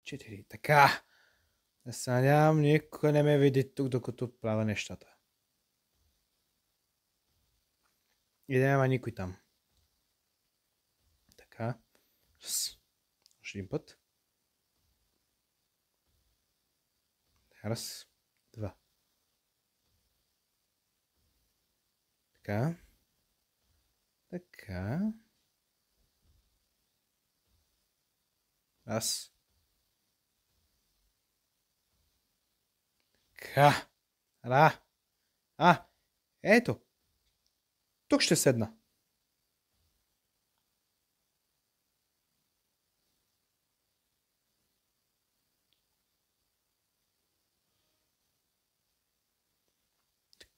4. Така. Да се надявам, никой не ме види тук, докато правя нещата. И да няма никой там. Така. Още един път. Раз. Два. Така. Така. Раз. Така. Ето. Тук ще седна.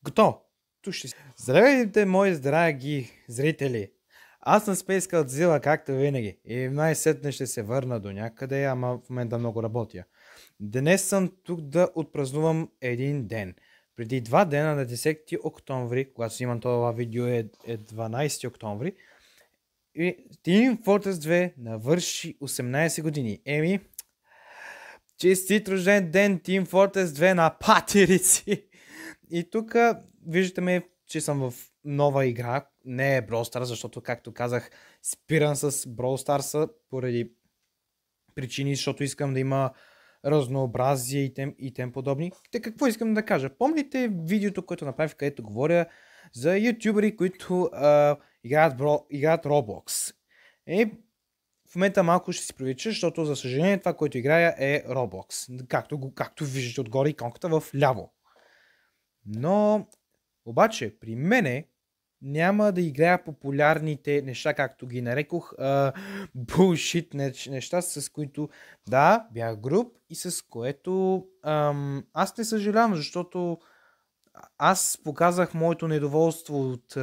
Готово. Тук ще седна. Здравейте, мои драги зрители. Аз съм Space Godzilla, както винаги. И най-сетне ще се върна до някъде, ама в момента много работя. Днес съм тук да отпразнувам един ден. Преди 2 дена, на 10 октомври, когато снимам това видео е 12 октомври, и Team Fortress 2 навърши 18 години. Честит рожден ден, Team Fortress 2 на патерици! И тук виждате ме, че съм в нова игра. Не е Brawl Stars, защото, както казах, спирам с Brawl Stars поради причини, защото искам да има разнообразие и тем подобни. Те какво искам да кажа? Помните видеото, което направих, където говоря за ютубери, които играят Roblox. В момента малко ще си привлича, защото за съжаление това, което играя е Roblox. Както виждате отгоре иконката в ляво. Но обаче при мене няма да играя популярните неща, както ги нарекох, булшит неща, с които да, бях груб и с което аз не съжалявам, защото аз показах моето недоволство от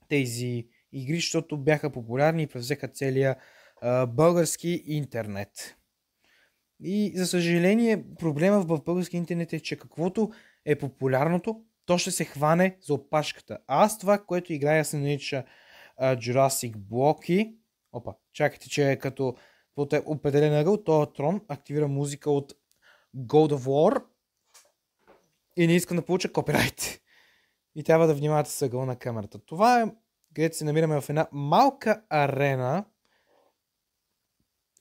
тези игри, защото бяха популярни и превзеха целия български интернет. И за съжаление проблема в български интернет е, че каквото е популярното, то ще се хване за опашката. А аз това, което играя, се нарича Jurassic Block. Опа, чакайте, че като под определен ъгъл, този трон активира музика от God of War и не искам да получа копирайт. И трябва да внимавате с ъгъла на камерата. Това е, където се намираме в една малка арена,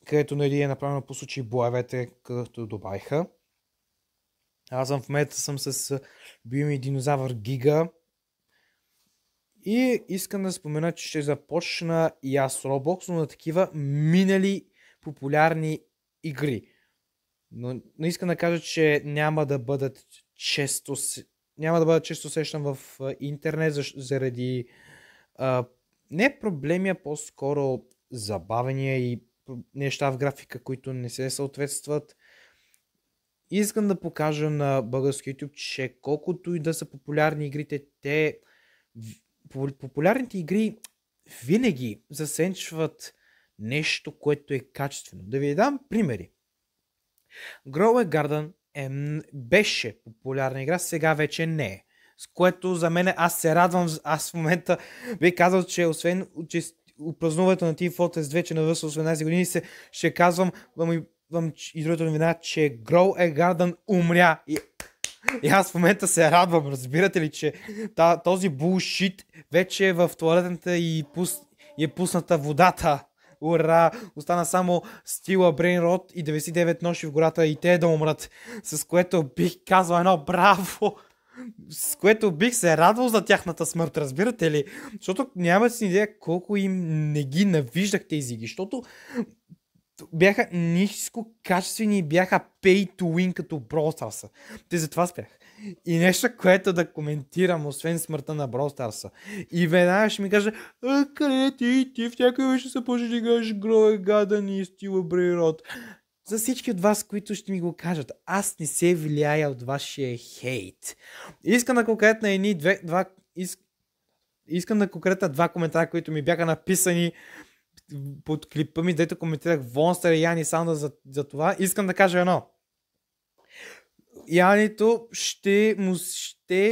където е направено по случай боевете, където добавиха. Аз в момента съм с любими динозавър Гига. И искам да спомена, че ще започна и аз Roblox, но на такива минали популярни игри. Но искам да кажа, че няма да бъдат често срещан в интернет, заради не проблеми, а по-скоро забавения и неща в графика, които не се съответстват. Искам да покажа на български YouTube, че колкото и да са популярни игрите, популярните игри винаги засенчват нещо, което е качествено. Да ви дам примери. Grow a Garden беше популярна игра, сега вече не е. С което за мен аз се радвам, аз в момента бих казал, че освен че празнуването на Team Fortress 2, че навършва 18 години, ще казвам и другата новина, че Grow a Garden умря. И аз в момента се радвам, разбирате ли, че този булшит вече е в тоалетната и е пусната водата. Ура! Остана само Стила, Брейн Рот и 99 нощи в гората и те да умрат. С което бих казал едно браво! С което бих се радвал за тяхната смърт, разбирате ли? Защото няма си идея колко им не ги навиждах тези игри, защото бяха ниско качествени и бяха pay to win като Brawl Stars. Те затова спях. И нещо, което да коментирам, освен смъртта на Brawl Stars. И веднага ще ми каже, къде ти в някакъв ще се почнеш да играеш Grow a Garden и Steel Brave Rod. За всички от вас, които ще ми го кажат, аз не се влияя от вашия хейт. Искам да конкретна искам да конкретна два коментара, които ми бяха написани под клипа ми, дето коментирах Вонстър и Яни Саунда за това. Искам да кажа едно. Янито ще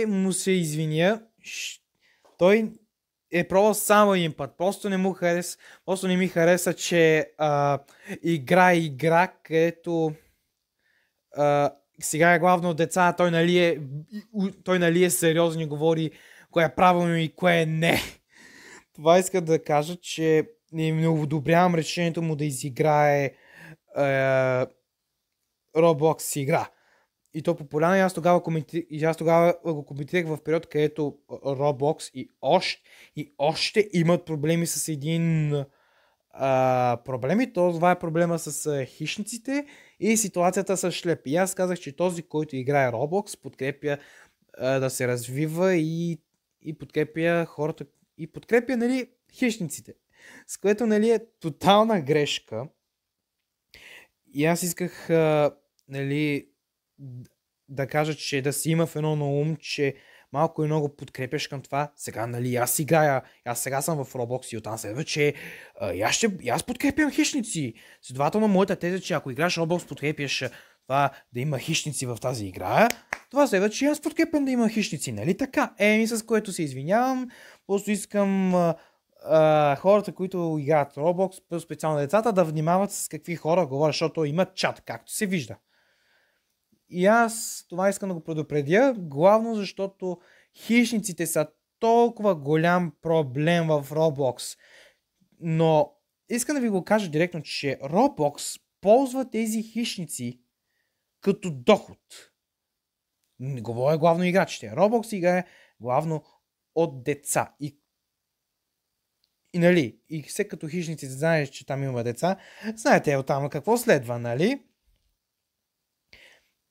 му се извиня. Той е пробвал само един път. Просто не ми хареса, че игра, където сега е главно деца, той нали е сериозно и говори кое е правилно и кое не. Това иска да кажа, че не одобрявам решението му да изиграе Roblox игра. И то популярно, и аз тогава го коментирах в период, където Roblox и още имат проблеми с един проблеми. Това е проблема с хищниците и ситуацията с шлеп. И аз казах, че този, който играе Roblox, подкрепя да се развива и подкрепя хората и подкрепя, нали, хищниците. С което, нали, е тотална грешка. И аз исках, нали, да кажа, че да си има в едно на ум, че малко и много подкрепяш към това. Сега, нали, аз играя, аз сега съм в Roblox и оттам следва, че аз подкрепям хищници. Следователно, моята теза, че ако играш Roblox, подкрепяш това да има хищници в тази игра, това следва, че аз подкрепям да има хищници, нали така? С което се извинявам, просто искам хората, които играят Roblox, специално децата, да внимават с какви хора говорят, защото имат чат, както се вижда. И аз това искам да го предупредя, главно защото хищниците са толкова голям проблем в Roblox. Но искам да ви го кажа директно, че Roblox ползва тези хищници като доход. Не говоря главно играчите. Roblox играе главно от деца. И нали, и все като хищниците знаеш, че там има деца, знаете оттам какво следва, нали?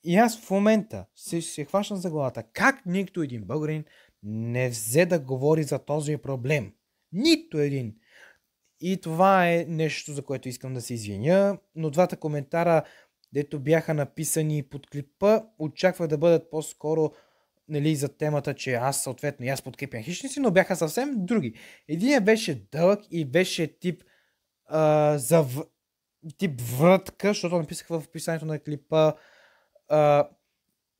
И аз в момента се хващам за главата. Как нито един българин не взе да говори за този проблем? Нито един. И това е нещо, за което искам да се извиня. Но двата коментара, дето бяха написани под клипа, очаквах да бъдат по-скоро, нали, за темата, че аз подкрепям хищници, но бяха съвсем други. Единият беше дълъг и беше тип тип врътка, защото написах в описанието на клипа.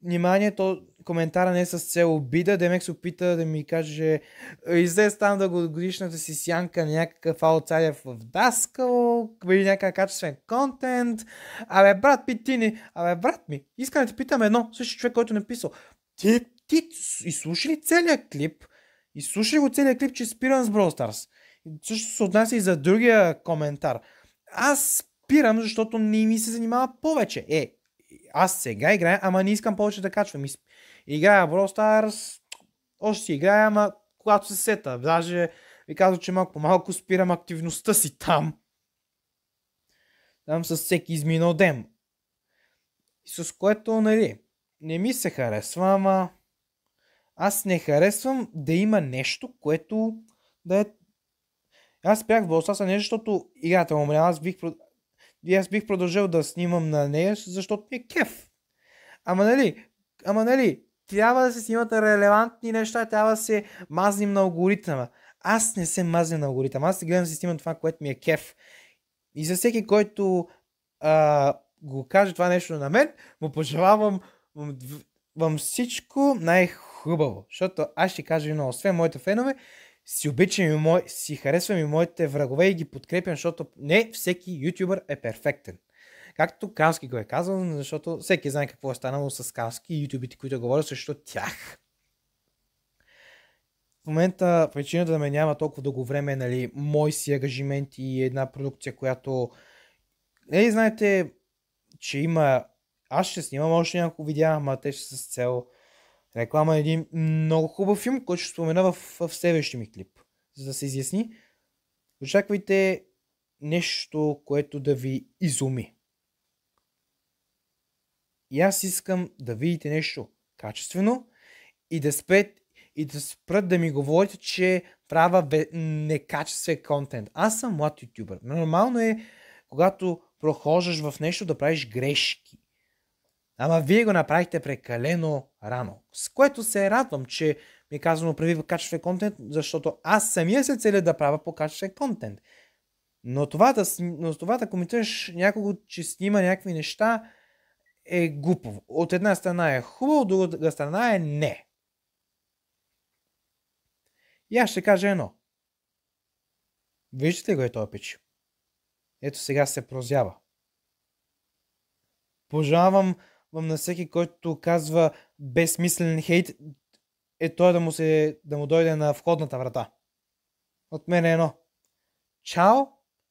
Вниманието, коментара не е с цел обида, Демек се опита да ми каже излез там да го годишната си сянка някакъв аутсайдер в Даскал, или някакъв качествен контент. Брат ми, искам да те питам едно, същия човек, който написал. Ти изслушай ли целият клип? Изслушай го целият клип, че спирам с Brawl Stars. Също се отнася и за другия коментар. Аз спирам, защото не ми се занимава повече. Аз сега играя, ама не искам повече да качвам. Играя Brawl Stars, още си играя, ама когато се сета. Даже ви казвам, че малко по-малко спирам активността си там. Там с всеки изминал ден. И с което, нали, не ми се харесва, ама аз не харесвам да има нещо, което да е... Аз спрях в Brawl Stars не защото играта му умря, аз бих продължил да снимам на нея, защото ми е кеф. Ама нали, трябва да се снимат релевантни неща, трябва да се мазним на алгоритъма. Аз не се мазня на алгоритъм, аз гледам да си снимам това, което ми е кеф. И за всеки, който го каже това нещо на мен, му пожелавам вам всичко най-хубаво. Защото аз ще кажа едно, освен моите фенове, си харесвам и моите врагове и ги подкрепям, защото не всеки ютубър е перфектен. Както Калски го е казал, защото всеки знае какво е станало с Калски и ютубите, които говорят срещу тях. В момента причината да ме няма толкова дълго време, нали, мой си ангажимент и една продукция, която знаете, че има... Аз ще снимам още няколко видеа, ама те ще са с цел реклама на един много хубав филм, който ще спомена в следващия ми клип. За да се изясни, очаквайте нещо, което да ви изуми. И аз искам да видите нещо качествено и да спрат да ми говорите, че правя некачествен контент. Аз съм млад ютубър. Нормално е, когато прохождаш в нещо, да правиш грешки. Ама вие го направихте прекалено рано. С което се радвам, че ми е казано прави качествен контент, защото аз самия се целя да правя по качествен контент. Но това да коментираш някого, че снима някакви неща, е глупаво. От една страна е хубаво, от друга страна е не. И аз ще кажа едно. Виждате ли го е този пич? Ето сега се прозява. Пожелавам вам на всеки, който казва безсмислен хейт, той да му дойде на входната врата. От мен е едно. Чао!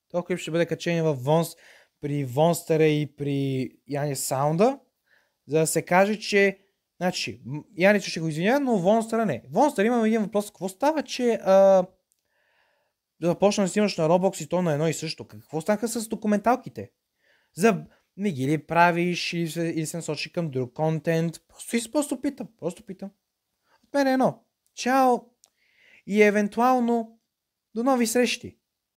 Този клип ще бъде качен в Вонс, при Вонстера и при Яни Саунда, за да се каже, че значи, Яни ще го извиня, но Вонстера не. Вонстер имам един въпрос. Какво става, че да започна да снимаш на Roblox и то на едно и също? Какво станаха с документалките? Не ги ли правиш или се насочи към друг контент? Просто питам. От мен е едно. Чао! И евентуално до нови срещи!